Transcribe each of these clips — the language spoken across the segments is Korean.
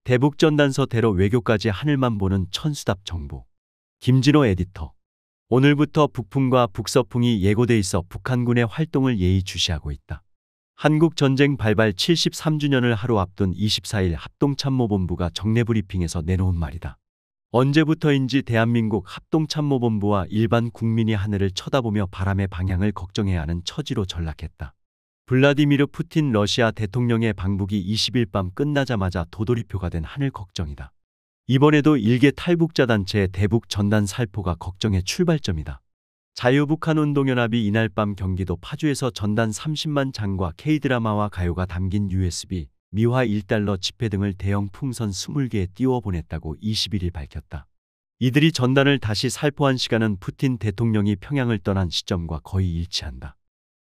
대북전단서대로 외교까지 하늘만 보는 천수답 정부. 김진호 에디터. 오늘부터 북풍과 북서풍이 예고돼 있어 북한군의 활동을 예의주시하고 있다. 한국전쟁 발발 73주년을 하루 앞둔 24일 합동참모본부가 정례브리핑에서 내놓은 말이다. 언제부터인지 대한민국 합동참모본부와 일반 국민이 하늘을 쳐다보며 바람의 방향을 걱정해야 하는 처지로 전락했다. 블라디미르 푸틴 러시아 대통령의 방북이 20일 밤 끝나자마자 도돌이표가 된 하늘 걱정이다. 이번에도 일개 탈북자 단체의 대북 전단 살포가 걱정의 출발점이다. 자유북한운동연합이 이날 밤 경기도 파주에서 전단 30만 장과 K드라마와 가요가 담긴 USB, 미화 1달러 지폐 등을 대형 풍선 20개에 띄워 보냈다고 21일 밝혔다. 이들이 전단을 다시 살포한 시간은 푸틴 대통령이 평양을 떠난 시점과 거의 일치한다.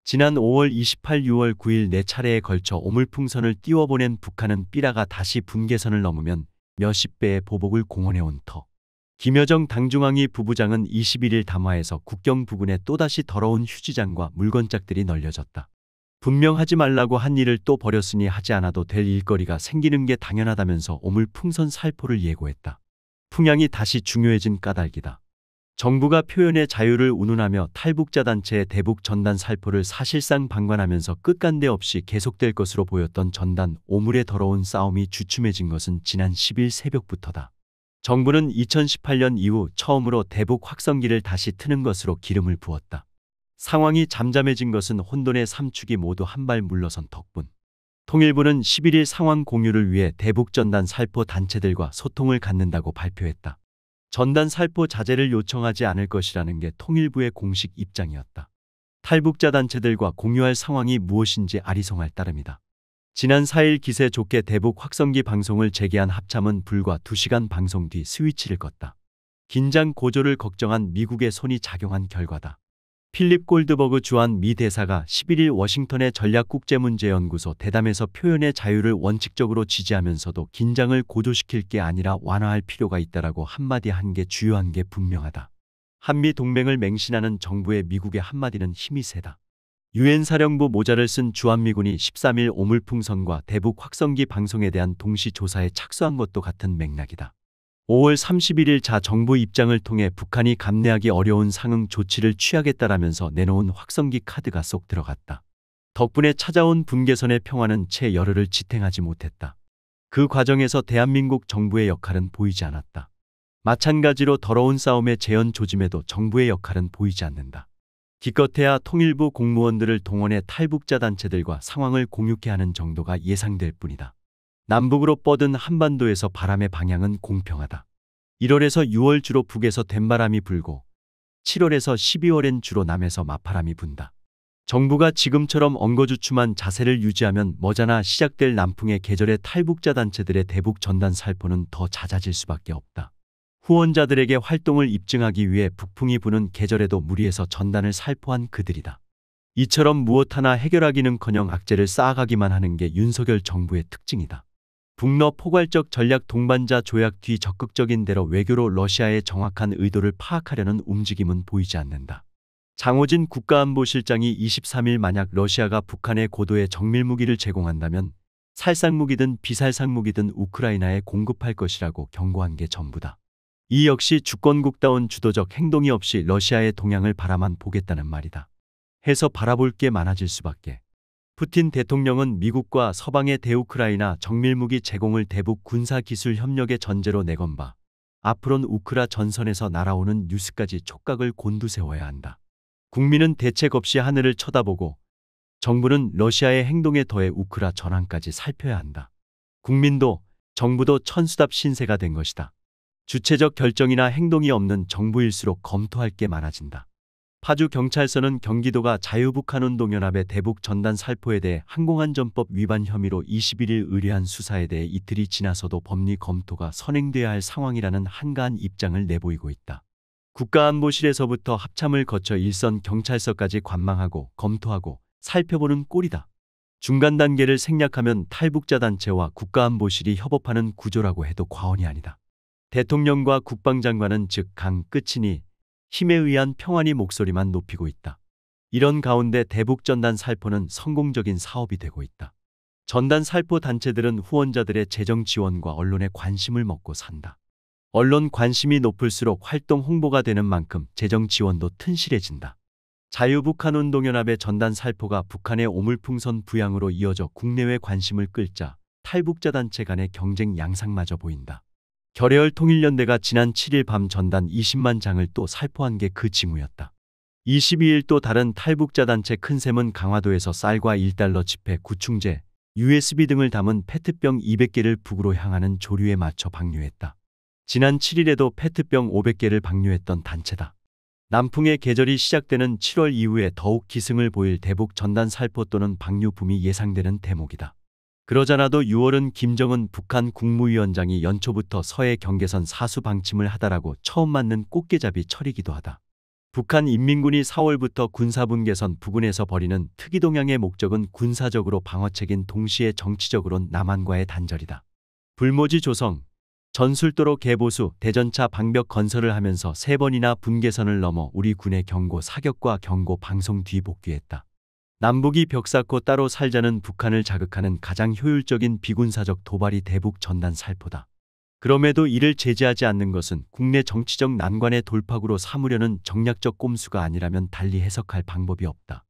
지난 5월 28, 6월 9일 4차례에 걸쳐 오물풍선을 띄워보낸 북한은 삐라가 다시 분계선을 넘으면 몇십 배의 보복을 공언해온 터. 김여정 당중앙위 부부장은 21일 담화에서 국경 부근에 또다시 더러운 휴지장과 물건짝들이 널려졌다. 분명 하지 말라고 한 일을 또 버렸으니 하지 않아도 될 일거리가 생기는 게 당연하다면서 오물풍선 살포를 예고했다. 풍향이 다시 중요해진 까닭이다. 정부가 표현의 자유를 운운하며 탈북자 단체의 대북 전단 살포를 사실상 방관하면서 끝간데 없이 계속될 것으로 보였던 전단 오물의 더러운 싸움이 주춤해진 것은 지난 10일 새벽부터다. 정부는 2018년 이후 처음으로 대북 확성기를 다시 트는 것으로 기름을 부었다. 상황이 잠잠해진 것은 혼돈의 삼축이 모두 한 발 물러선 덕분. 통일부는 11일 상황 공유를 위해 대북 전단 살포 단체들과 소통을 갖는다고 발표했다. 전단 살포 자제를 요청하지 않을 것이라는 게 통일부의 공식 입장이었다. 탈북자 단체들과 공유할 상황이 무엇인지 아리송할 따름이다. 지난 4일 기세 좋게 대북 확성기 방송을 재개한 합참은 불과 2시간 방송 뒤 스위치를 껐다. 긴장 고조를 걱정한 미국의 손이 작용한 결과다. 필립 골드버그 주한 미 대사가 11일 워싱턴의 전략국제문제연구소 대담에서 표현의 자유를 원칙적으로 지지하면서도 긴장을 고조시킬 게 아니라 완화할 필요가 있다라고 한마디 한 게 주요한 게 분명하다. 한미 동맹을 맹신하는 정부의 미국의 한마디는 힘이 세다. 유엔 사령부 모자를 쓴 주한미군이 13일 오물풍선과 대북 확성기 방송에 대한 동시 조사에 착수한 것도 같은 맥락이다. 5월 31일 자 정부 입장을 통해 북한이 감내하기 어려운 상응 조치를 취하겠다라면서 내놓은 확성기 카드가 쏙 들어갔다. 덕분에 찾아온 분계선의 평화는 채 열흘을 지탱하지 못했다. 그 과정에서 대한민국 정부의 역할은 보이지 않았다. 마찬가지로 더러운 싸움의 재현 조짐에도 정부의 역할은 보이지 않는다. 기껏해야 통일부 공무원들을 동원해 탈북자 단체들과 상황을 공유케 하는 정도가 예상될 뿐이다. 남북으로 뻗은 한반도에서 바람의 방향은 공평하다. 1월에서 6월 주로 북에서 된바람이 불고 7월에서 12월엔 주로 남에서 맞바람이 분다. 정부가 지금처럼 엉거주춤한 자세를 유지하면 머지않아 시작될 남풍의 계절에 탈북자 단체들의 대북 전단 살포는 더 잦아질 수밖에 없다. 후원자들에게 활동을 입증하기 위해 북풍이 부는 계절에도 무리해서 전단을 살포한 그들이다. 이처럼 무엇 하나 해결하기는커녕 악재를 쌓아가기만 하는 게 윤석열 정부의 특징이다. 북러 포괄적 전략 동반자 조약 뒤 적극적인 대로 외교로 러시아의 정확한 의도를 파악하려는 움직임은 보이지 않는다. 장호진 국가안보실장이 23일 만약 러시아가 북한에 고도의 정밀무기를 제공한다면 살상무기든 비살상무기든 우크라이나에 공급할 것이라고 경고한 게 전부다. 이 역시 주권국다운 주도적 행동이 없이 러시아의 동향을 바라만 보겠다는 말이다. 해서 바라볼 게 많아질 수밖에. 푸틴 대통령은 미국과 서방의 대우크라이나 정밀무기 제공을 대북 군사기술 협력의 전제로 내건 바 앞으로는 우크라 전선에서 날아오는 뉴스까지 촉각을 곤두세워야 한다. 국민은 대책 없이 하늘을 쳐다보고 정부는 러시아의 행동에 더해 우크라 전황까지 살펴야 한다. 국민도 정부도 천수답 신세가 된 것이다. 주체적 결정이나 행동이 없는 정부일수록 검토할 게 많아진다. 파주경찰서는 경기도가 자유북한운동연합의 대북 전단 살포에 대해 항공안전법 위반 혐의로 21일 의뢰한 수사에 대해 이틀이 지나서도 법리 검토가 선행돼야 할 상황이라는 한가한 입장을 내보이고 있다. 국가안보실에서부터 합참을 거쳐 일선 경찰서까지 관망하고 검토하고 살펴보는 꼴이다. 중간 단계를 생략하면 탈북자 단체와 국가안보실이 협업하는 구조라고 해도 과언이 아니다. 대통령과 국방장관은 즉 강 끝이니 힘에 의한 평안이 목소리만 높이고 있다. 이런 가운데 대북전단 살포는 성공적인 사업이 되고 있다. 전단 살포 단체들은 후원자들의 재정 지원과 언론의 관심을 먹고 산다. 언론 관심이 높을수록 활동 홍보가 되는 만큼 재정 지원도 튼실해진다. 자유북한운동연합의 전단 살포가 북한의 오물풍선 부양으로 이어져 국내외 관심을 끌자 탈북자 단체 간의 경쟁 양상마저 보인다. 결해열 통일연대가 지난 7일 밤 전단 20만 장을 또 살포한 게 그 징후였다. 22일 또 다른 탈북자 단체 큰샘은 강화도에서 쌀과 1달러 지폐, 구충제, USB 등을 담은 페트병 200개를 북으로 향하는 조류에 맞춰 방류했다. 지난 7일에도 페트병 500개를 방류했던 단체다. 남풍의 계절이 시작되는 7월 이후에 더욱 기승을 보일 대북 전단 살포 또는 방류 붐이 예상되는 대목이다. 그러자나도 6월은 김정은 북한 국무위원장이 연초부터 서해 경계선 사수 방침을 하다라고 처음 맞는 꽃게잡이 철이기도 하다. 북한 인민군이 4월부터 군사분계선 부근에서 벌이는 특이 동향의 목적은 군사적으로 방어책인 동시에 정치적으론 남한과의 단절이다. 불모지 조성, 전술도로 개보수, 대전차 방벽 건설을 하면서 3번이나 분계선을 넘어 우리 군의 경고 사격과 경고 방송 뒤 복귀했다. 남북이 벽 쌓고 따로 살자는 북한을 자극하는 가장 효율적인 비군사적 도발이 대북 전단 살포다. 그럼에도 이를 제재하지 않는 것은 국내 정치적 난관의 돌파구로 삼으려는 정략적 꼼수가 아니라면 달리 해석할 방법이 없다.